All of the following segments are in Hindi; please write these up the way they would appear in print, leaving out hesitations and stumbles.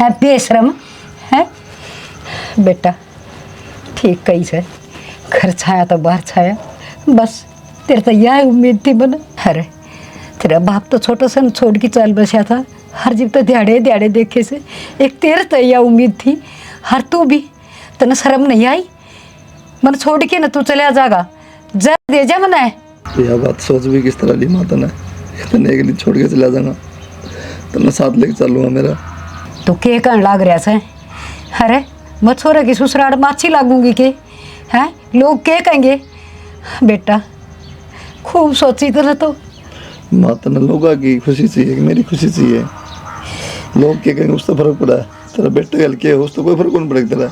है बेशरम है। बेटा ठीक कही से, घर छाया तो बाहर छाया, बस तेरे तो यह उम्मीद थी बना। अरे तेरा बाप तो छोटा सा छोड़ के चल बसा था, हर जीव तो दिहाड़े दिहाड़े देखे से, एक तेरे तो यह उम्मीद थी, हर तू भी तने शर्म नहीं आई? मन छोड़ के ना तू चला जाएगा, जा दे जा मना है। यह बात सोच भी किस तरह ली माता ने, इतने के लिए छोड़ के चला जाऊंगा तो मैं साथ लेके चलूंगा मेरा। तो के कहने लाग रहा से? अरे मैं छोरे की ससुराल में अच्छी लागूंगी के? हैं लोग के कहेंगे? बेटा खूब सोची तरह तो माता ने लोगों की खुशी चाहिए कि मेरी खुशी चाहिए? लोग क्या कहेंगे उससे फर्क पड़ा है? तेरा बेटे गल के उस तो कोई फर्क नहीं पड़ेगा तेरा।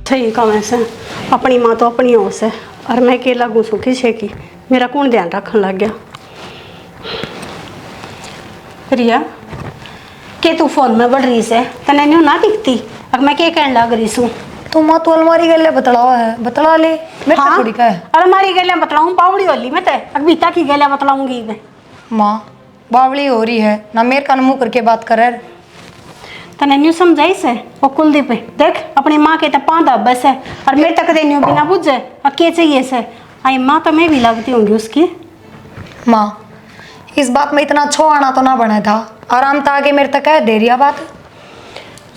सही कहा वैसे, अपनी माँ तो अपनी होश है और मैं अकेला घुसूँ किसे की, मेरा कौन ध्यान रखने लग गया। रिया के तू फोन में बढ़ रही से, तने न्यू ना दिखती अब मैं क्या कहने लग रही हूँ? तो माँ तो अलमारी गले बतलावा है, बतला ले मेरे हाँ? थोड़ी का है। अलमारी गले बतलाऊँ पावड़ी होली मैं ते अगबीता की गले बतलाऊंगी मैं। माँ बावली हो रही है ना, मेरे कान मुँह करके बात कर। तने न्यू समझाई से वो कुलदीप देख अपनी माँ के तो पाँदा बस है और मेरे तक दे न्यू बिना बुझे और के चाहिए से आई माँ तो मैं भी लगती होंगी उसकी। माँ इस बात में इतना अच्छो आना तो ना बना था, आराम था आगे मेरे तक कह दे रही बात।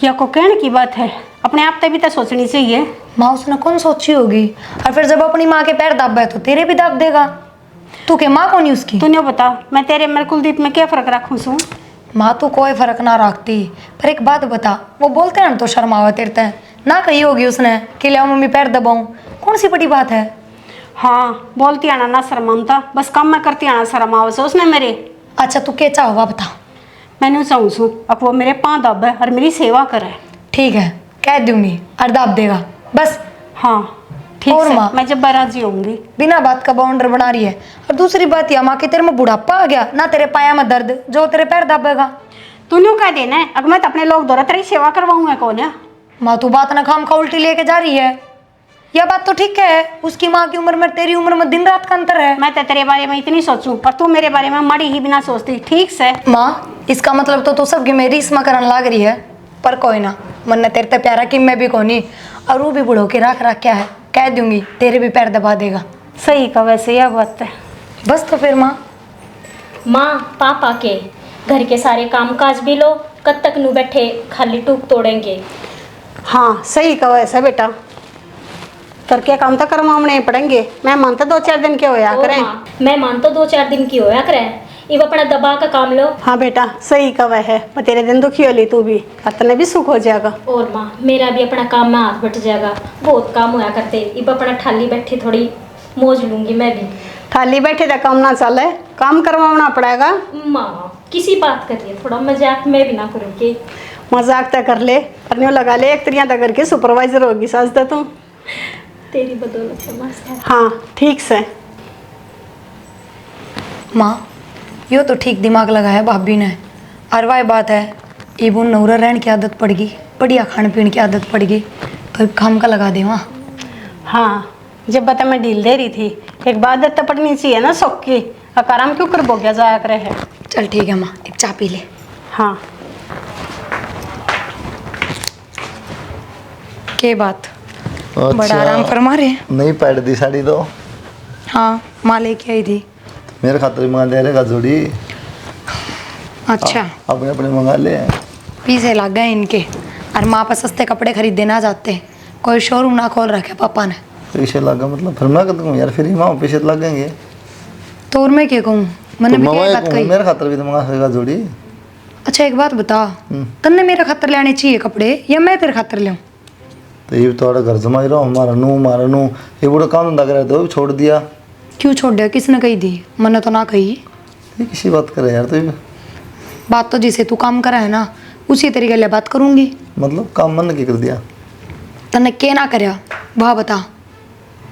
यह को कहने की बात है, अपने आप तक भी तो सोचनी चाहिए। माँ उसने कौन सोची होगी, और फिर जब अपनी माँ के पैर दब है तो तेरे भी दब देगा। तू के माँ कौन है उसकी? तू नहीं बता मैं तेरे मेरे कुलदीप में क्या फर्क रखूँ सू? माँ तू कोई फर्क ना रखती, पर एक बात बता, वो बोलते हैं तो शर्मावा तेरे ते ना कही होगी उसने कि ले मम्मी पैर दबाऊं, कौन सी बड़ी बात है? हाँ बोलती आना ना शर्माता, बस काम में करती आना शर्मावा से उसने मेरे। अच्छा तू क्या चाहोगा बता। मैंने चाहूँ सू अब वो मेरे पाँव दब है और मेरी सेवा करे। ठीक है कह दूंगी और दाब देगा बस। हाँ ठीक और है माँ? मैं जब राजी होंगी। बिना बात का बाउंडर बना रही है। और दूसरी बात यह माँ कि तेरे में बुढ़ापा आ गया ना, तेरे पाया में दर्द जो तेरे पैर दबेगा। तू न्यू कह देना है अगर मैं तो अपने लोग दौरा तेरी सेवा करवाऊँ मैं कौन है? माँ तू बात ना खाम खा उल्टी लेके जा रही है। यह बात तो ठीक है, उसकी माँ की उम्र में तेरी उम्र में दिन रात का अंतर है। मैं तो तेरे बारे में इतनी सोचूं पर तू मेरे बारे में माड़ी ही बिना सोचती। ठीक से माँ इसका मतलब तो तू सबकी मेरी इसमा करने लाग रही है, पर कोई ना, मन ने तेरे ते प्यारा कि मैं भी कोनी, और वो भी बुढ़ो के रख क्या है, कह दूंगी तेरे भी पैर दबा देगा। सही का वैसे यह बात है। बस तो फिर माँ पापा के घर के सारे काम काज भी लो, कब तक नू बैठे खाली टूक तोड़ेंगे। हाँ सही का वैसे बेटा, करके काम तो करवाने पड़ेंगे। मैं मानता 2-4 दिन के होया करें। मैं मानता 2-4 दिन की होया करें, इब अपना दबा का काम लो। हाँ बेटा सही का वह है, मैं तेरे दिन दुखी होली तू भी तने भी सुख हो जाएगा। और माँ मेरा भी अपना काम में हाथ बट जाएगा, बहुत काम होया करते, इब अपना ठाली बैठी थोड़ी मौज लूंगी मैं भी। खाली बैठे तो काम ना चले, काम करवाना पड़ेगा। माँ किसी बात करिए, थोड़ा मजाक मैं भी ना करूँगी। मजाक तो कर ले और न्यू लगा ले, एक तरिया तक के सुपरवाइजर होगी सास तो तू। तेरी बदौलत है माँ। हाँ ठीक से माँ यो तो ठीक दिमाग लगाया भाभी ने, और वह बात है इबू नौरा रहने की आदत पड़ गई, बढ़िया खाने पीने की आदत पड़ गई, तो काम का लगा दे माँ। हाँ जब बता मैं ढील दे रही थी, एक बात तो पड़नी चाहिए ना शौक की, आराम क्यों कर बोग्या जाया करे है। चल ठीक है माँ, एक चाय पी ले। हाँ के बात बड़ा आराम फरमा रहे। नहीं पैड दी साड़ी तो हाँ माँ लेके आई थी। मेरे खातर मंगा दे रहेगा जोड़ी। अच्छा अपने अपने मंगा ले। पीछे लग गए इनके, और माँ पर सस्ते कपड़े खरीदे ना जाते, कोई शोरूम ना खोल रखे पापा ने। पीछे लगा मतलब फिर मैं कर दूँ यार, फिर ही माँ पीछे लगेंगे तो और मैं क्या कहूँ, मैंने भी क्या बात कही। मेरे खातर भी तो मंगा सकेगा जोड़ी। अच्छा एक बात बता, तन्ने मेरे खातर लेने चाहिए कपड़े या मैं तेरे खातर ले? तो ये थोड़ा घर जमाई रहो, हमारा नू ये बड़ा काम धंधा करे तो छोड़ दिया। क्यों छोड़ दिया, किसने कही थी? मैंने तो ना कही। ये किसी बात करे यार तो बात तो जिसे तू काम करा है ना उसी तरीके ले बात करूंगी। मतलब काम मन की कर दिया तन्ने के ना करया वह बता।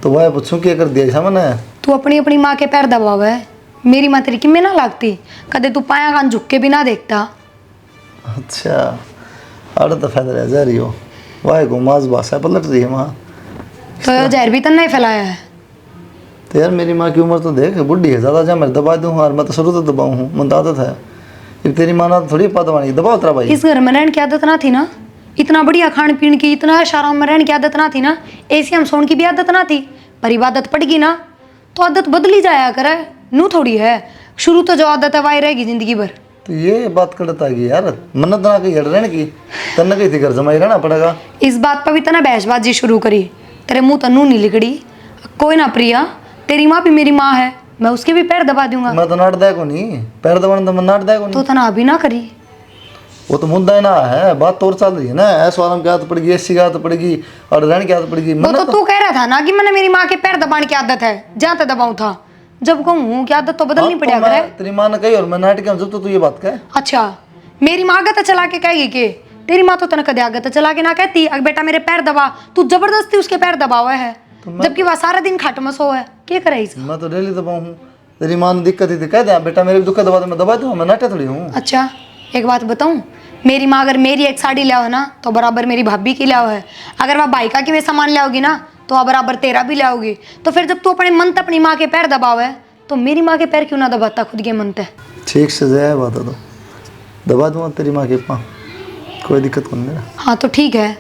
तो वह पूछूं क्या कर दिया ऐसा मैंने? तू अपनी अपनी माँ के पैर दबाव है, मेरी माँ तेरी किमें ना लागती, कदे तू पाया कान झुक के भी ना देखता। अच्छा अरे तो फायदा रह जा रही हो, वाह को माज बासा पलट रही है माँ। तो जहर भी तन्ने फैलाया है। तो यार मेरी माँ की उम्र तो देख बुढ़ी है ज़्यादा, जहाँ मैं दबा दूँ और मैं तो शुरू तो दबाऊँ हूँ, मन आदत है। फिर तेरी माँ ना थोड़ी पदवानी दबाओ तेरा भाई। इस घर में रहने की आदत ना थी ना, इतना बढ़िया खान पीन की, इतना ऐश आराम में रहने की आदत ना थी ना, एसी हम सोने की भी आदत ना थी, पर इबादत पड़ गई ना तो आदत बदली जाया करे। नू थोड़ी है, शुरू तो जो आदत है वही रहेगी जिंदगी भर। तो ये बात करता है यार, मन्नत ना कही रहने की, तन्ने कही थी घर जमाई रहना पड़ेगा। इस बात पर भी तना बहसबाजी शुरू करी, तेरे मुंह तो नू नहीं लिकड़ी। कोई ना प्रिया, तेरी माँ भी मेरी माँ है, मैं उसके भी पैर दबा दूंगा। मैं तो नाट दे को नहीं, पैर दबाने तो मैं नाट दे को नहीं। तो तना अभी ना करी, वो तो मुद्दा ही ना है, बात तो और चल रही है ना, ऐसा आराम की आदत पड़ेगी, ऐसी की आदत पड़ेगी और रहने की आदत पड़ेगी। वो तो तू कह रहा था ना कि मैंने मेरी माँ के पैर दबाने की आदत है, जहाँ तक दबाऊं था। जब कहूँ कि आदत तो बदलनी पड़ेगा करे। तेरी माँ ने कही और मैं नाटक जब तो तू ये बात कह। अच्छा, मेरी माँ आगत चला के कहेगी कि तेरी माँ तो तने कदे आगत चला के ना कहती, अगर बेटा मेरे पैर दबा, तू जबरदस्ती उसके पैर दबावा है, जबकि वह सारा दिन खाट मसो है। क्या करे इसका? मैं तो डेली दबाऊ हूँ, तेरी माँ ने दिक्कत ही थी कह दे बेटा मेरे भी दुख दबा दे, मैं दबा दूँ, मैं नाटे थोड़ी हूँ। अच्छा, एक बात बताऊं, मेरी माँ अगर मेरी एक साड़ी लाओ ना तो बराबर मेरी भाभी की लाओ है, अगर वह भाई का की वे सामान लाओगी ना तो वह बराबर तेरा भी लाओगी। तो फिर जब तू अपने मन तक अपनी माँ के पैर दबाव है तो मेरी माँ के पैर क्यों ना दबाता खुद के मन तक? ठीक से जाए बात है तो दबा दूंगा तेरी माँ के पाँव, कोई दिक्कत नहीं मेरा। हाँ तो ठीक है,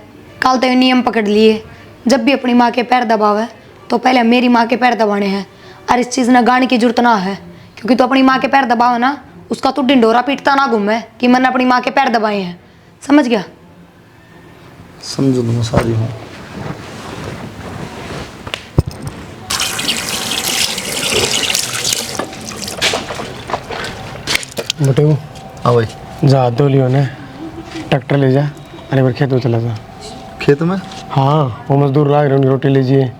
कल तो ये नियम पकड़ लिए, जब भी अपनी माँ के पैर दबावे तो पहले मेरी माँ के पैर दबाने हैं। और इस चीज़ में गाने की जरूरत ना है, क्योंकि तो अपनी माँ के पैर दबावे ना, उसका तो डिंडोरा पीटता ना घूमे कि मैंने अपनी माँ के पैर दबाए हैं। समझ गया? समझो तो मैं सारी हूँ। बटेऊ हाँ भाई, जा दो लियो ने ट्रैक्टर ले जा, अरे बार खेत में चला जा। खेत में? हाँ, वो मजदूर ला रहे रोटी लीजिए।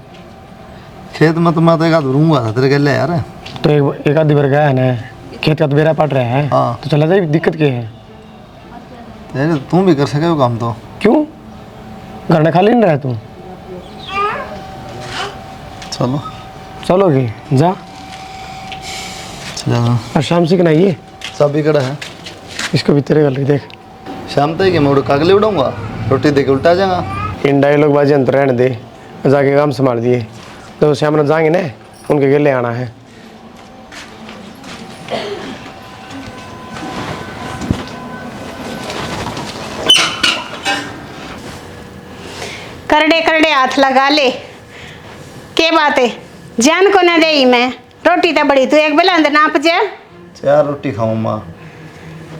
खेत में तो मैं तो एक आध रूंगा था तेरे गले यार। तो एक आधी बार गया है ना, खेत का तो बेरा पट रहा है। हाँ। तो चला जाए, दिक्कत क्या है? यार तुम भी कर सके हो काम तो। क्यों, घर में खाली नहीं रहा तू? चलो चलोगे जा, चलो। और शाम से आइए। सब भी कड़ा है, इसको भी तेरे गल देख। शाम तक मैं उड़ कागले उड़ाऊंगा, रोटी दे के उल्टा जाएगा। इन डायलॉग बाजी अंतर रहने दे, जाके काम संभाल दिए। तो श्याम ने जाएंगे ना, उनके गले आना है। करड़े करड़े हाथ लगा ले, के बात है? जान को ना दे मैं रोटी तो बड़ी, तू एक बेला अंदर नाप जा। 4 रोटी खाऊं माँ?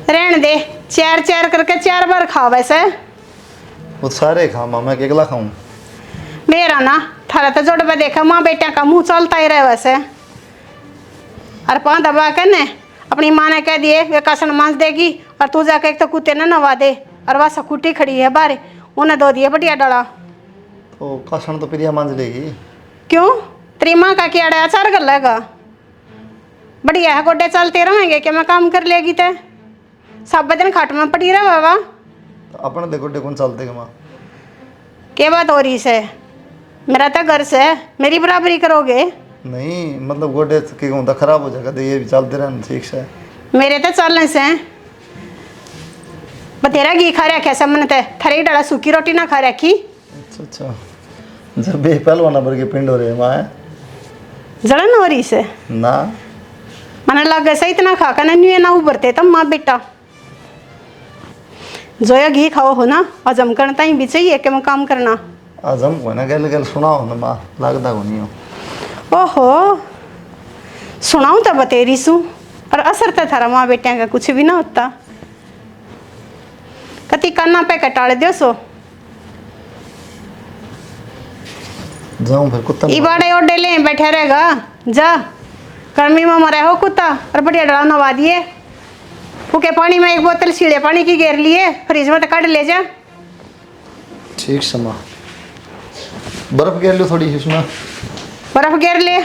रहने दे, 4 करके 4 बार खाओ वैसे। वो सारे खा माँ, मैं अकेला खाऊं? मेरा ना थारा तो जोड़ पे देखा, माँ बेटा का मुंह चलता ही रहे वैसे। और पाँव दबा कर ने अपनी माँ ने कह दिए वे कासन मांस देगी, और तू जाके एक तो कुत्ते ने नवा दे, और वह सकुटी खड़ी है बाहर, उन्हें दो दिया बढ़िया डला। तो कासन तो प्रिया मांझ लेगी। क्यों, तेरी माँ का क्या अड़ा 4 कर लेगा? बढ़िया है, गोडे चलते रहेंगे कि मैं काम कर लेगी ते सब बदन खाट में पड़ी रहा बाबा। तो अपने देखो कौन चलते माँ? क्या बात हो रही से? मेरा तो घर से मेरी बराबरी करोगे? नहीं मतलब गोडे की होता खराब हो जाएगा, तो ये भी चलते रहना ठीक से। मेरे तो चलने से बतेरा घी खा रखा समन ते थरी डाला सूखी रोटी ना खा रखी। अच्छा अच्छा, जब भी पहलवाना भर के पिंड हो रहे माँ है जड़न हो रही से ना, मन लग से इतना खा कर नहीं ना उभरते तब माँ बेटा। जो या घी खाओ हो ना, हजम करना ही भी चाहिए कि मैं काम करना। आज हम को ना गल गल सुनाओ ना माँ, लगता को नहीं हो। ओहो, सुनाऊं तो बतेरी सू, और असर तो थारा माँ बेटिया का कुछ भी ना होता। कति काना पे कटाड़ दियो सो जाऊं फिर कुत्ता ई बाड़े ओडे ले बैठे रहेगा। जा गर्मी में मरे हो कुत्ता, और बढ़िया डरा नवा दिए। फूके पानी में 1 बोतल सीढ़े पानी की घेर लिए, फ्रिज में तो काट ले जा। ठीक से माँ, बर्फ घेर लो थोड़ी इसमें। बर्फ घेर ले,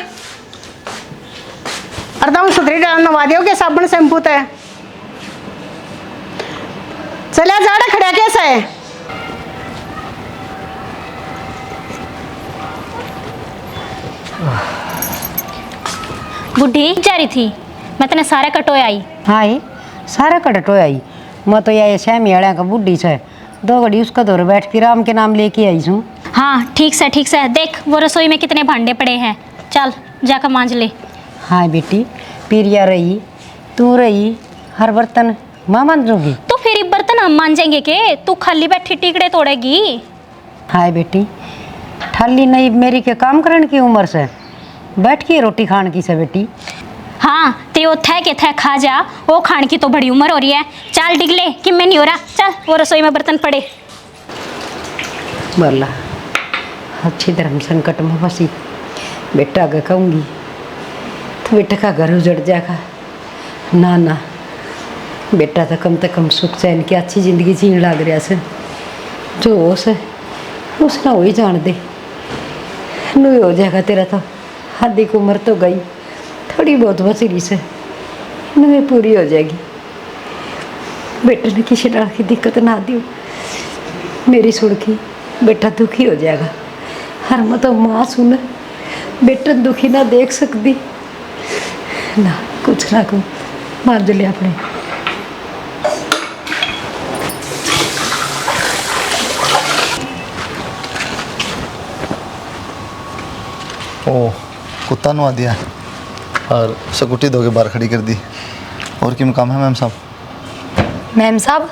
और दाऊ सुथरी डाल नवा दियो के साबुन शैम्पू ते। चलिया जाड़ा खड़ा कैसा है? बुढ़ी जा रही थी, मैं तने सारे कटोए आई। हाँ ही सारा कटटो आई। मैं तो ये श्यामी अड़ा का बुढ़ी से 2 घड़ी उसका दौर बैठ के राम के नाम लेके आई हूँ। हाँ ठीक से ठीक से, देख वो रसोई में कितने भांडे पड़े हैं, चल जाकर मांज ले। हाँ बेटी, पीरिया रही, तू रही, हर बर्तन मैं मान जाऊंगी। तो फिर ये बर्तन हम मांजेंगे के? तू खाली बैठी टिकड़े तोड़ेगी? हाय बेटी, ठाली नहीं मेरी के काम करने की उम्र से, बैठ के रोटी खान की से बेटी। हाँ ते वो थे के थे खा जा, वो खान की तो बड़ी उम्र हो रही है। चल डिगले कि मैं नहीं हो रहा, चल वो रसोई में बर्तन पड़े। बोला अच्छी धर्म संकट में फंसी, बेटा का कहूँगी तो बेटा का घर उजड़ जाएगा। ना ना, बेटा तो कम से कम सुख चैन की अच्छी जिंदगी जीने लग रहा से, जो हो से उसने वही जान दे। नहीं हो जाएगा तेरा तो, आधी की उम्र तो गई, थोड़ी बहुत बचेगी से नहीं पूरी हो जाएगी। बेटे ने किसी तरह की दिक्कत ना दी, मेरी सुन की बेटा दुखी हो जाएगा। हर मत तो माँ सुन, बेटा दुखी ना देख सकती ना, कुछ ना कहूँ मार जले अपने। ओ कुत्ता नुआ दिया और स्कूटी धो के बाहर खड़ी कर दी। और क्या काम है मैम साहब? मैम साहब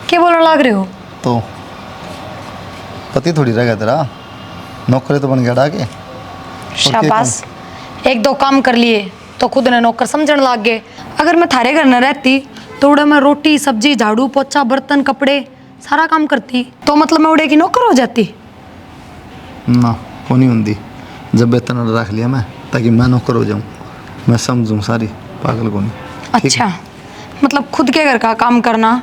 क्या बोलने लग रहे हो? तो पति थोड़ी रह गया तेरा, नौकरी तो बन गया डाके। शाबाश, एक दो काम कर लिए तो खुद ने नौकर समझने लग गए। अगर मैं थारे घर न रहती तो उड़े मैं रोटी सब्जी झाड़ू पोछा बर्तन कपड़े सारा काम करती, तो मतलब मैं उड़े की नौकर हो जाती ना। को नहीं होती, जब वेतन रख लिया मैं ताकि मैं नौकर हो जाऊँ, मैं समझूँ सारी, पागल को नहीं। अच्छा, मतलब खुद के घर का काम करना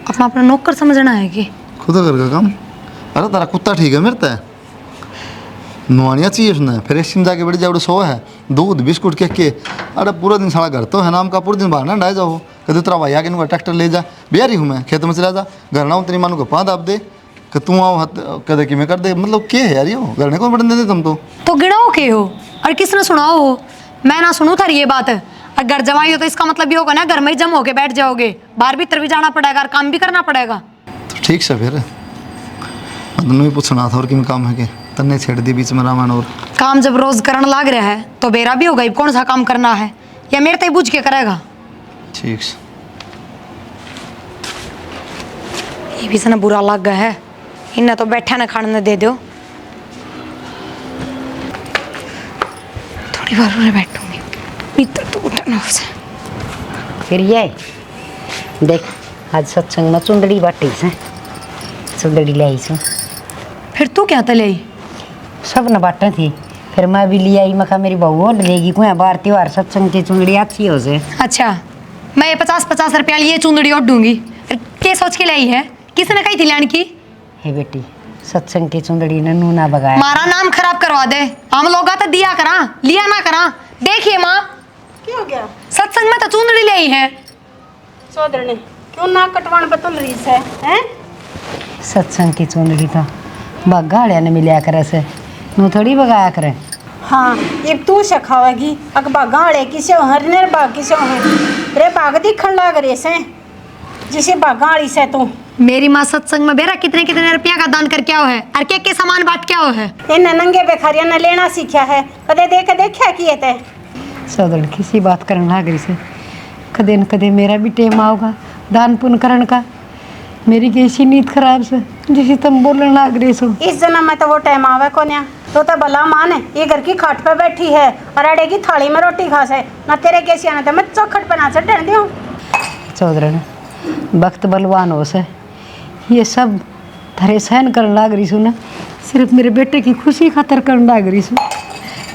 अपना अपना नौकर समझना है कि? खुद घर का काम? अरे तेरा कुत्ता ठीक है मेरे तय, नुआनिया चाहिए उसने, फिर एक दिन जाके बैठ जाओ सो है, दूध बिस्कुट के अरे पूरा दिन सारा घर तो है नाम का, पूरे दिन बाहर ना डाय जाओ। कभी तेरा भाई आके इनका ट्रैक्टर ले जा, बिहारी हूँ मैं, खेत में चला जा, घर ना हूँ तेरी मानू को पाँच दाब दे कि तू आओ हाथ कदे कि मैं कर दे। मतलब क्या है यार ये, घर ने कौन बढ़ने देते तुम तो गिड़ाओ के हो और किसने सुनाओ हो? मैं ना सुनूं थारी ये बात। अगर जवाई हो तो इसका मतलब ये होगा ना घर में ही जम होके बैठ जाओगे, बाहर भीतर भी जाना पड़ेगा और काम भी करना पड़ेगा। तो ठीक से फिर मैं पूछना था और कि काम है कि तन्ने छेड़ दी बीच में रामायण। और काम जब रोज करने लग रहा है तो बेरा भी होगा, कौन सा काम करना है या मेरे तय बुझ के करेगा? ठीक से ये भी सना बुरा लग गया है, इन्हें तो बैठा ना खाने दे दो, थोड़ी बार में बैठूंगी, भीतर तो उठना हो से। फिर ये देख आज सत्संग में चुंदड़ी बाटी से, चुंदड़ी ले आई सो। फिर तू क्या तले आई? सब न बाटें थी, फिर मैं भी ले आई, मैं कहा मेरी बहू और लेगी कोई बार त्योहार सत्संग की चुंदड़ी अच्छी हो से। अच्छा, मैं ये 50-50 रुपया लिए चुंदड़ी और दूंगी, क्या सोच के लाई है? किसने कही थी लाने की? हे बेटी, सत्संग की चुंदड़ी ने नूना बगाया, मारा नाम खराब करवा दे, हम लोग तो दिया करा लिया ना करा। देखिए माँ, क्या हो गया? सत्संग में तो चुंदड़ी ले आई है। सोदर ने क्यों ना कटवान बतल रही है हैं? सत्संग की चुंदड़ी तो बगाड़िया ने मिलिया करे से, नू थोड़ी बगाया करे। हाँ, ये तू सखावेगी अग बागाड़े किसे हरने बाग किसे है रे, बाग दिखण लाग रे से जिसे बागाड़ी से तू। मेरी माँ सत्संग में बेरा कितने कितने रुपया का दान करके आओ है और के सामान बांट के आओ है। इन नंगे बेखारिया ने लेना सीखा है, कदे देख देखा किए थे। सौदड़ किसी बात करने लाग रही से, कदे न कदे मेरा भी टेम आओगा दान पुण्य करने का। मेरी कैसी नींद खराब से जिसे तुम बोलने लाग रही सो। इस जन्म में तो वो टाइम आवे को न्या, तो भला मान है ये घर की खाट पे बैठी है और अड़े की थाली में रोटी खा से ना, तेरे कैसी आने तो मैं चौखट बना से डर दूँ। चौधरी ने वक्त बलवान हो से, ये सब धरे सहन करने लाग रही सू ना, सिर्फ मेरे बेटे की खुशी खातर करने लाग रही सू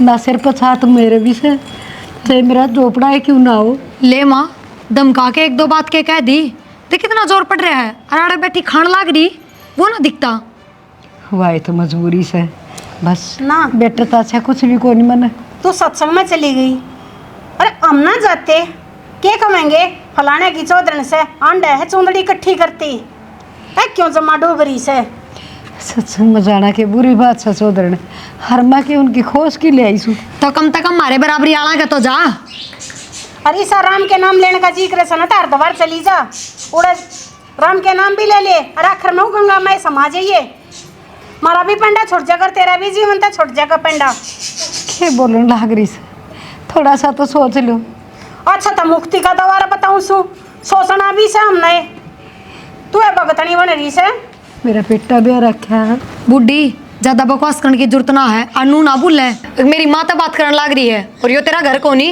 ना, सिर पर छात मेरे भी से, चाहे मेरा झोपड़ा है क्यों ना हो। ले माँ, धमका के एक दो बात के कह दी, देख कितना जोर पड़ रहा है, अराड़े बैठी खान लाग रही, वो ना दिखता हुआ है तो मजबूरी से, बस ना बेटर तो अच्छा कुछ भी को नहीं मन। तू सत्संग में चली गई, अरे हम ना जाते क्या कमेंगे? फलाने की चौधरी से अंडे है चुंदड़ी इकट्ठी करती है, क्यों जमा डूबरी से? सत्संग में जाना के बुरी बात से चौधरी ने हर माँ के उनकी खोज की ले आई सू, तो कम से कम हमारे बराबरी आला के तो जा। अरे सा राम के नाम लेने का जिक्र है ना, तार दबार चली जा, उड़े राम के नाम भी ले ले और आखिर में गंगा मैं समा जाइए, मारा भी पेंडा छुट जाकर, तेरा भी जीवन था छुट जाएगा पेंडा। के बोलने लाग रही से, थोड़ा सा तो सोच लो। अच्छा तो मुक्ति का दोबारा बताऊँ सू, सोचना भी से हमने तू है भगतनी बन रही से। मेरा बेटा भी रखा है। बुढ़ी ज्यादा बकवास करने की जरूरत ना है, अनु ना भूल है। मेरी माता बात करने लग रही है और यो तेरा घर कोनी।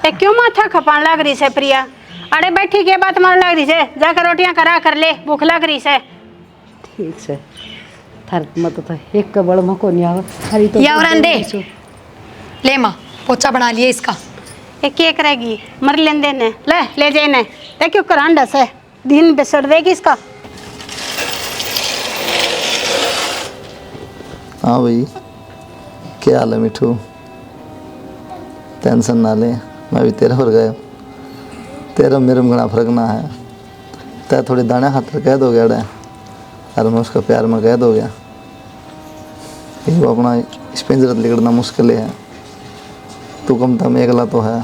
ए क्यों माथा खपान लग रही से प्रिया? अरे बैठी के बात मार लग रही से, जाकर रोटियां करा कर ले, भूख लग रही से। ठीक से थार मत तो एक का बड़ मको नहीं आवा हरी तो या और दे ले माँ पोचा बना लिया इसका। ए के करेगी मर लेन देने ले जाने ते क्यों करान डस है दिन बेसर देगी इसका। हाँ भाई, क्या हाल है मिठू? टेंशन ना ले, मैं भी तेरे पर गया। तेरा मेरे में घना फर्क ना है। तै थोड़ी दाने खातर कह दो गया और मैं उसका प्यार में कह दो गया। वो अपना इस पिंजरत लिकड़ना मुश्किल है। तू कम था मैं अगला तो है,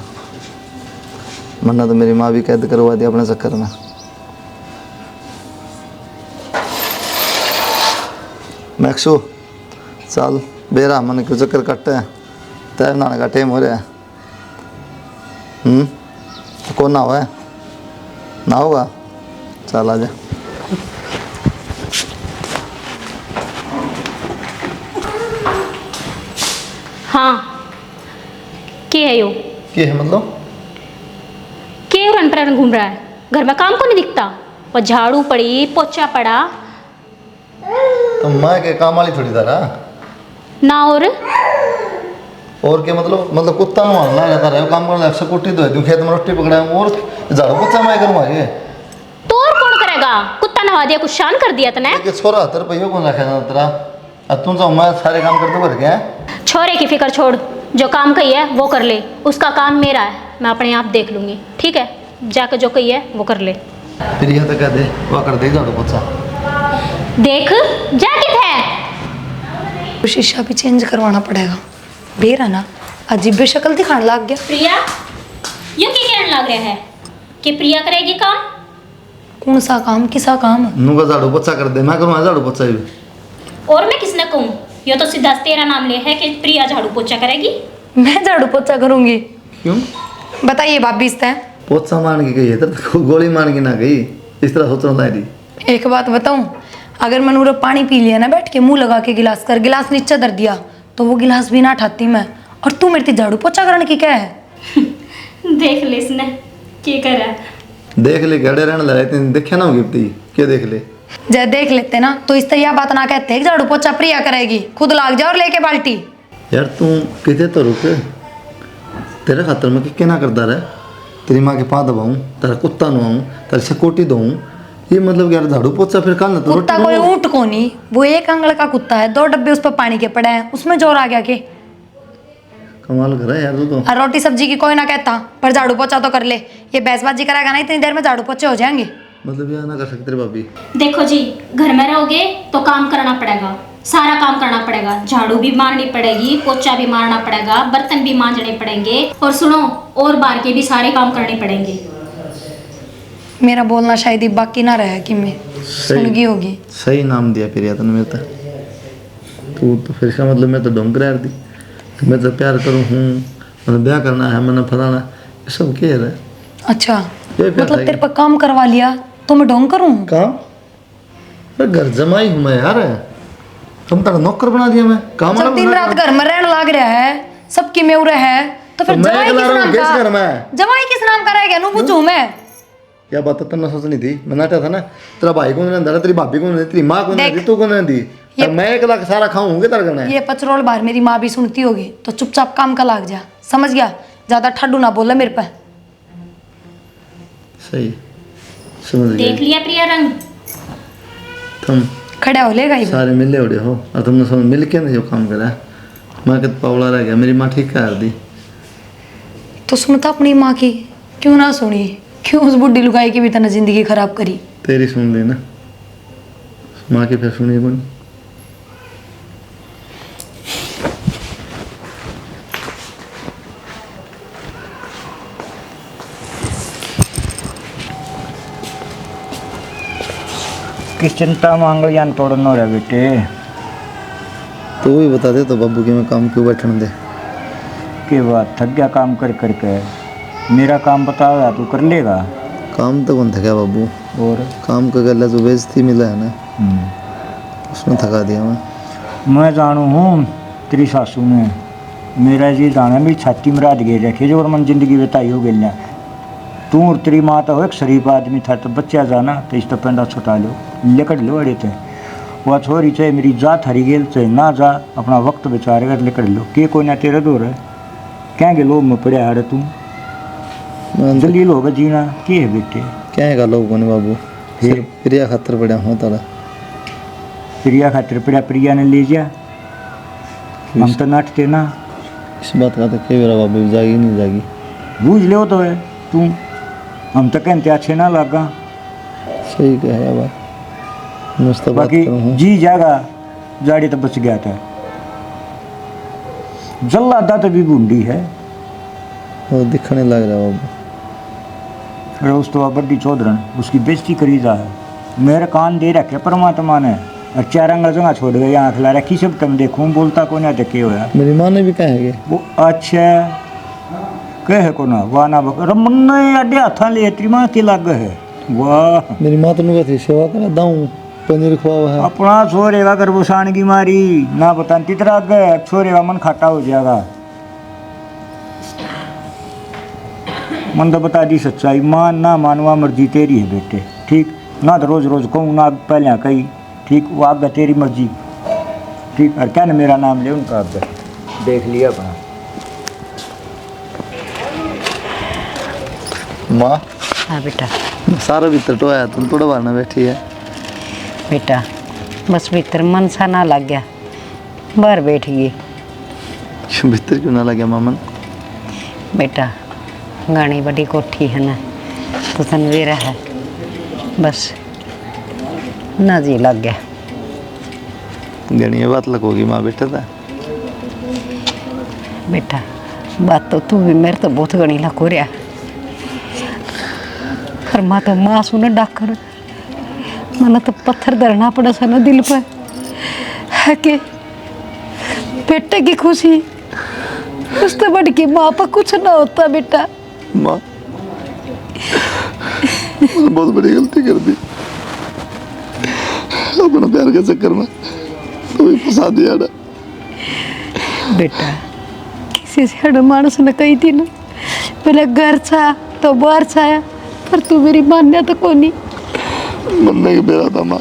वरना तो मेरी माँ भी कैद करवा दी अपने चक्कर में। मैक्सू चल बेरा मन क्यों चक्कर कट्टे हैं, तय नहाने का टाइम हो रहा है। कौन ना हुआ है ना होगा, चल आजा। हाँ के है यो? क्या है मतलब? के रन पर घूम रहा है? घर में काम को नहीं दिखता? वो झाड़ू पड़ी पोछा पड़ा तो मैं के काम वाली थोड़ी था ना। और क्या मतलब कुत्ता नुहाना रहता रहे काम करना स्कूटी धो दूँ, खेत में रोटी पकड़ा और झाड़ू पोछा मैं करूँगा ये। तो और कौन करेगा? कुत्ता नहा दिया, कुछ शान कर दिया तने। छोरा 70 रुपये कौन रखे ना तेरा? अब तुम तो मैं सारे काम करते कर गया। छोरे की फिक्र छोड़, जो काम कही है वो कर ले। उसका काम मेरा है, मैं अपने आप देख लूंगी। ठीक है, जाकर जो कही है वो कर ले। फिर यह तो कह दे वो कर दे झाड़ू पोछा। देख जाके है शीशा भी चेंज करवाना पड़ेगा। बेरा ना अजीब शक्ल दिखाने लग गया। प्रिया ये क्या कहने लग रहा है कि प्रिया करेगी काम? कौन सा काम, किसा काम? नू का झाड़ू पोछा कर दे, मैं करूँगा झाड़ू पोछा भी। और मैं किसने कहूँ? ये तो सीधा तेरा नाम ले है कि प्रिया झाड़ू पोछा करेगी। मैं झाड़ू पोछा करूंगी? क्यों? बताइए भाभी इस तरह पोछा मान के गई है तो गोली मान के ना गई, इस तरह सोचना था रही। एक बात बताऊं, अगर मनूरा पानी पी लिया ना बैठ के मुंह लगा के गिलास कर, गिलास नीचे धर दिया तो वो गिलास भी ना उठाती मैं। और तू मेरे झाड़ू पोछा करने की क्या है? देख ले इसने क्या कर रहा है। देख ले गड़े रहने लगे देखे ना गिफ्टी क्या देख ले। जब देख लेते ना तो इस तरह यह बात ना कहते झाड़ू पोछा प्रिया करेगी, खुद लाग जा और लेके बाल्टी। यार तू कितने तो रुक, तेरे खातर में क्या ना करता रहे। तेरी माँ के पाँव दबाऊँ, तेरा कुत्ता नुआऊँ, तेरी सिक्योरिटी दूँ, ये मतलब यार झाड़ू पोछा फिर कल तो कुत्ता कोई ऊँट को नहीं, वो एक अंगड़ का कुत्ता है। 2 डब्बे उस पर पानी के पड़े हैं, उसमें जोर आ गया के। कमाल कर यार तू तो। और रोटी सब्जी की कोई ना कहता, पर झाड़ू पोछा तो कर ले। ये बहसबाजी कराएगा ना इतनी देर में झाड़ू पोछे हो जाएंगे। मतलब यह ना कर सकते रे भाभी। देखो जी, घर में रहोगे तो काम करना पड़ेगा, सारा काम करना पड़ेगा। झाड़ू भी मारनी पड़ेगी, पोछा भी मारना पड़ेगा, बर्तन भी मांजने पड़ेंगे, और सुनो और बाहर के भी सारे काम करने पड़ेंगे। मेरा बोलना शायद ही बाकी ना रहा कि मैं सुन गई होगी। सही नाम दिया फिर यार तूने मेरे तो। तू तो फिर इसका मतलब मैं तो ढोंग रहा दी, मैं तो प्यार करूँ हूँ, मैंने ब्याह करना है, मैंने फलाना, ये सब क्या है? अच्छा ये प्यार मतलब था तेरे पर काम करवा लिया तो मैं ढोंग करूँ? काम? अरे घर जमाई हूँ मैं यार, तुम तेरा नौकर बना दिया मैं काम। जब दिन रात घर में रहने लग रहा है, सबकी मेउरे है, तो फिर मैं जवाई अकेला किस रहूं, नाम किस घर का? में? जवाई किस नाम का रहेगा? नु पूछूं मैं। क्या बात तो ना सोचनी थी, मैं नाटा था ना। तेरा भाई को नहीं दे, तेरी भाभी को नहीं, तेरी माँ को नहीं दी, तू को नहीं दी। अब मैं अकेला सारा खाऊंगे तेरा करना है। ये पचरोल बाहर मेरी माँ भी सुनती होगी, तो चुपचाप काम का लाग जा, समझ गया? ज्यादा ठड्डू ना बोला मेरे पे। सही समझ गया। देख लिया प्रिया रंग? तुम खड़ा हो लेगा ही सारे मिले उड़े हो और तुमने सब मिल के नहीं जो काम करा। मैं कित पावड़ा रह गया, मेरी माँ ठीक कर दी। तो सुनता अपनी माँ की, क्यों ना सुनी? क्यों उस बुढ़ी लुगाई की भी तना जिंदगी खराब करी? तेरी सुन ली ना, माँ की फिर सुनी कौन? किस चिंता मांगल यान तोड़नो रे बेटे। तू ही बता दे तो बाबू की मैं काम क्यों बैठने दे। के बात थक गया काम कर करके। मेरा काम बताओ तू कर लेगा। काम तो कौन थका बाबू, और काम का गला जो बेइज्जती मिला है ना उसमें थका दिया मैं जानू हूँ तेरी सासू ने मेरा जी जाना मेरी छाती में रात गिर रखी जो और मन जिंदगी बताई हो गई तू और तेरी माँ तो हो एक शरीफ आदमी था तो बच्चा जाना तो इस तो पेंडा छुटा लो लेकड़ लो अड़े थे वह छोरी चाहे मेरी जात हरी गेल चाहे ना जा अपना वक्त बेचारेगा लेकड़ लो के कोई ना तेरा दो रहे क्या गे लोग में पड़े हारे तू जलील होगा जीना के है बेटे क्या है लोग कोने बाबू, फिर प्रिया खातर पड़ा हूँ तारा। प्रिया खातिर पड़ा प्रिया ने ले जा हम तो नाटते ना इस बात का तो कई बार बाबू जागी नहीं जागी बूझ लो तो है तू हम तो कहते अच्छे ना लगा सही कहे बात मुझसे बात बाकी करूँ जी जागा जाड़ी तो बच गया था जल्ला दा तो भी बूंदी है वो दिखने लग रहा बाबू। फिर उस तो बड्डी चौधरन उसकी बेइज्जती करी जा है मेरे कान दे रखे परमात्मा ने और चार अंगल जगह छोड़ गए यहाँ खिला रखी सब तुम देखूँ बोलता को ना देखे हुआ मेरी माँ ने भी कहेंगे वो अच्छा कहे को ना वाह ना रमन अड्डे हाथा ले तेरी माँ की लग है वाह मेरी माँ तो नुका थी सेवा करा दाऊँ पनीर खुआ है अपना छोरेगा गर्भसान की मारी ना बता तितरा गए छोरेगा मन खाटा हो जाएगा मन तो बता दी सच्चाई मान ना मानवा मर्जी तेरी है बेटे ठीक ना तो रोज रोज कहूँ ना पहले कही ठीक वो आगे तेरी मर्जी ठीक और क्या ना मेरा नाम ले उनका आगे देख लिया अपना माँ। हाँ बेटा सारा भीतर टोया तुम थोड़ा बाहर ना बैठी है बेटा बस भीतर मन सा ना लग गया बाहर बैठ गई। क्यों भीतर क्यों ना लगे मामन? बेटा घनी बड़ी कोठी है ना तो तनवीर है बस ना जी लग गया। गणी बात लगोगी माँ बेटे था बेटा बात तो तू भी मेरे तो बहुत गणी लग रहा पर माँ तो माँ सुन डाकर मना तो पत्थर धरना पड़ा सा ना दिल पर है कि बेटे की खुशी उससे बढ़ के माँ पर कुछ ना होता बेटा। माँ बहुत बड़ी गलती कर दी अपना प्यार के चक्कर में तो भी फंसा दिया ना बेटा किसी से हड़ मानस ने कही थी ना पहले घर छाया तो बाहर छाया पर तू मेरी मान्या तो को नहीं मरने के बेरा था माँ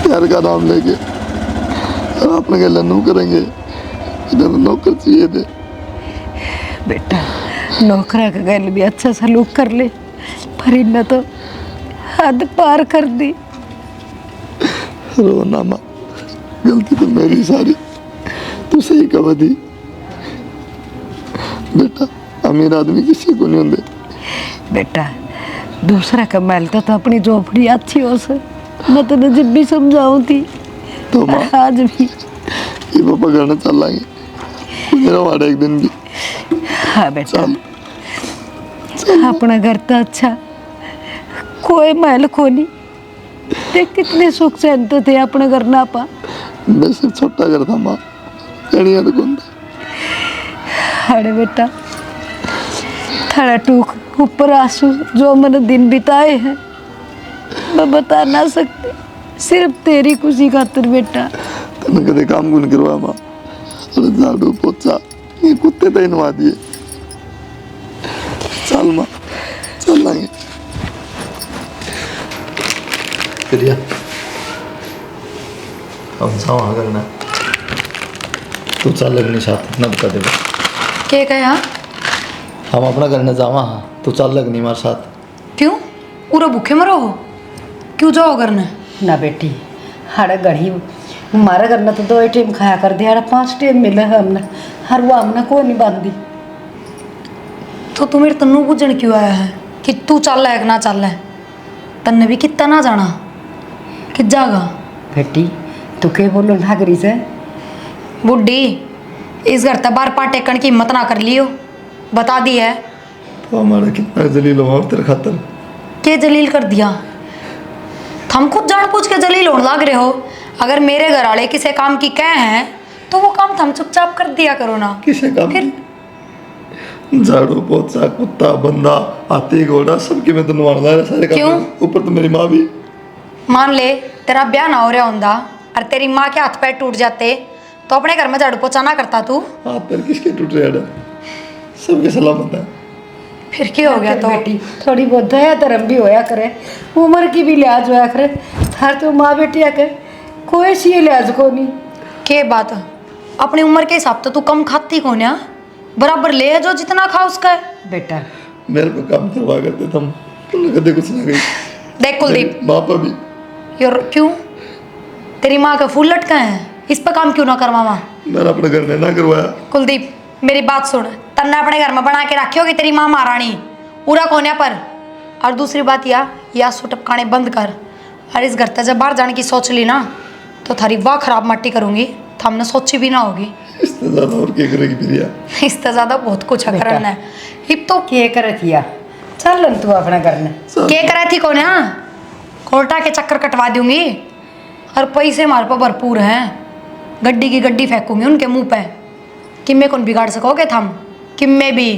प्यार का नाम लेके और अपने के लन्नू करेंगे इधर तो नौकर चाहिए थे बेटा नौकरा का गल भी अच्छा सलूक कर ले पर इन्हें तो हद पार कर दी। रोना माँ गलती तो मेरी सारी तू सही कह दी बेटा अमीर आदमी किसी को नहीं होंगे बेटा दूसरा का मैल तो अपनी झोपड़ी अच्छी हो से मैं तेने जब भी समझाऊं थी तो माँ आज भी ये पापा करना चल लाएंगे मेरा वाड़ा एक दिन भी हाँ बेटा अपना घर तो अच्छा कोई महल को नहीं देख कितने सुख चैन तो थे अपने घर ना पा मैं सिर्फ छोटा घर था माँ कड़िया तो कौन था अरे बेटा थोड़ा टूक ऊपर आंसू जो मैंने दिन बिताए हैं मैं बता ना सकती सिर्फ तेरी खुशी खातिर बेटा। तने कदे काम कौन करवा माँ अरे झाड़ू पोछा ये कुत्ते तो इनवा दिए चल माँ चल लाएंगे प्रिया अब जाओ वहाँ करना तू चल लगनी साथ न बता देगा के कहा हम अपना करने जावा हाँ तू चल लगनी हमारे साथ क्यों पूरा भूखे मरो हो क्यों जाओ करने ना बेटी हर घड़ी हमारे घर में तो 2 टाइम खाया कर दिया 5 टाइम मिले हमने हर वो हमने कोई नहीं बांधी। तो तू मेरे तन्नू बुझन क्यों आया है कि तू चल है कि ना चल है तन्ने भी कितना ना जाना कि जागा बेटी तू क्या बोलो नागरी से बुढ़ी इस घर तबार पा टेकन की हिम्मत ना कर लियो बता दी है तो हमारा कितना जलील हुआ तेरे खातर के जलील कर दिया हम खुद जान पूछ के जलील होने लग रहे हो अगर मेरे घर वाले किसी काम की कह हैं तो वो काम हम चुपचाप कर दिया करो ना किसे काम फिर झाड़ू पोछा कुत्ता बंदा हाथी घोड़ा सबके मैं तो नवाना है सारे काम। क्यों? ऊपर तो मेरी माँ भी। मान ले तेरा ब्याह ना हो रहा होंदा और तेरी माँ के हाथ पैर टूट जाते तो अपने घर में झाड़ू पोछा ना करता तू? हाथ पैर किसके टूट रहे हैं? सबके सलामत है। फिर क्या हो गया तो? बेटी थोड़ी बहुत दया धर्म भी होया करे, उम्र की भी लिहाज होया करे। हर तो माँ बेटी आके कोई सी लिहाज को नहीं। के बात अपनी उम्र के हिसाब तो तू कम खाती कौन है? बराबर ले जो जितना खा उसका है। बेटा मेरे को काम करवा करते तुम कदे कुछ ना गई। देख कुलदीप, माँ पर भी योर क्यों तेरी माँ का फूल लटका है, इस पर काम क्यों ना करवावा? मैंने अपने घर में ना करवाया। कुलदीप मेरी बात सुन, तन्ने अपने घर में बना के रखी होगी तेरी माँ महारानी पूरा कोने पर। और दूसरी बात या सुटपकाने बंद कर। और इस घर से जब बाहर जाने की सोच ली ना तो थारी वाह खराब मट्टी करूंगी, तो हमने सोची भी ना होगी। इससे ज्यादा और क्या करेगी प्रिया? इससे ज्यादा बहुत कुछ बेटा। करना है। हिप तो के करे थिया चल तू अपना करने। के करे थी कौन है? कोर्टा के चक्कर कटवा दूंगी और पैसे हमारे पर भरपूर हैं। गड्डी की गड्डी फेंकूंगी उनके मुंह पे। किम्मे कौन बिगाड़ सकोगे थम? किम्मे भी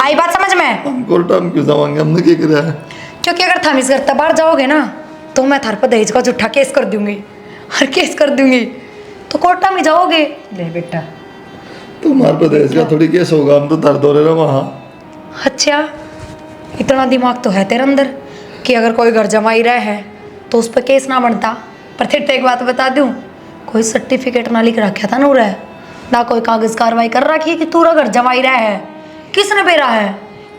आई बात समझ में? हम कोर्टा में क्यों जावांगे? हमने क्या करा है? क्योंकि अगर थम इस घर से बाहर जाओगे ना तो मैं थार पर दहेज का झूठा केस कर दूंगी और केस कर दूंगी तो कोर्टा में जाओगे। ले बेटा तुम्हारे पर दहेज का थोड़ी केस होगा, हम तो दर्द हो रहे ना वहाँ। अच्छा इतना दिमाग तो है तेरे अंदर कि अगर कोई घर जमाई रहा है तो उस पर केस ना बनता। पर फिर तो एक बात बता दूं, कोई सर्टिफिकेट ना लिख रखा था नूरा है ना कोई कागज कार्रवाई कर रखी है कि तू घर जमाई रहा है। किसने बेरा है?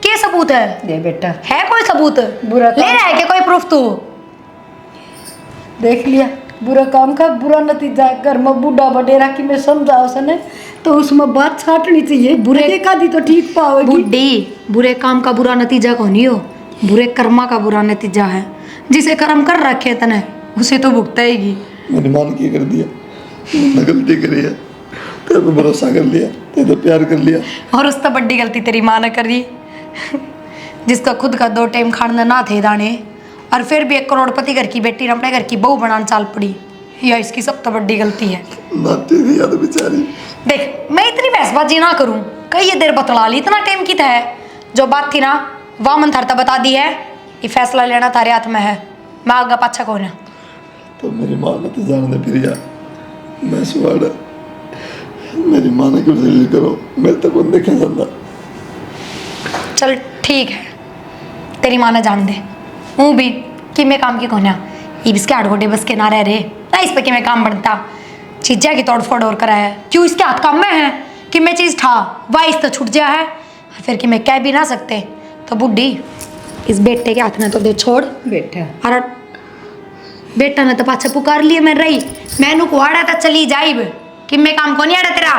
क्या सबूत है? ले बेटा है कोई सबूत? बुरा ले रहा है क्या कोई प्रूफ तू? देख लिया बुरा काम का बुरा नतीजा। घर में बूढ़ा वडेरा की मैं समझाओ सने तो उसमें बात छाटनी चाहिए। बुरे के का दी तो ठीक पाओगी। बुढ़ी बुरे काम का बुरा नतीजा कौन ही हो, बुरे कर्मा का बुरा नतीजा है। जिसे कर्म कर रखे तने उसे तो भुगतेगी। मैंने मान की कर दिया, मैंने गलती करी है, तेरे पे भरोसा कर लिया, तेरे पे प्यार कर लिया। और उस तो बड़ी गलती तेरी माँ ने करी जिसका खुद का 2 टाइम खाना ना थे दाने और फिर भी 1 करोड़पति घर की बेटी ने अपने घर की बहू बनाने चाल पड़ी। यह इसकी सब तो बड़ी गलती है। नाटी थी याद बेचारी। देख मैं इतनी बहसबाजी ना करूं, कई ये देर बतला ली, इतना टाइम की था जो बात थी ना वह मन थरता बता दी है। ये फैसला लेना तारे हाथ में है, मैं आगे पाछा कौन है। तो मेरी माँ ने तो जान दे प्रिया, मैं सुवाड़ा मेरी माँ ने क्यों जलील करो, मेरे तक कौन देखे जाता। चल ठीक है तेरी माँ ने जान दे हूँ भी कि मैं काम की कोना ये इसके हाथ गोडे बस के ना रह रहे ना इस पे कि मैं काम बनता चीज़ा की तोड़ फोड़ और करा है। क्यों इसके हाथ काम में है कि मैं चीज़ ठा वाइस तो छूट जा है और फिर कि मैं कह भी ना सकते तो बुढ़ी इस बेटे के हाथ में तो दे छोड़। बेटा और बेटा ने तो पाछा पुकार लिए मैं रही मैनू को आड़ा तो चली जाइब कि मैं काम को नहीं आड़ा तेरा।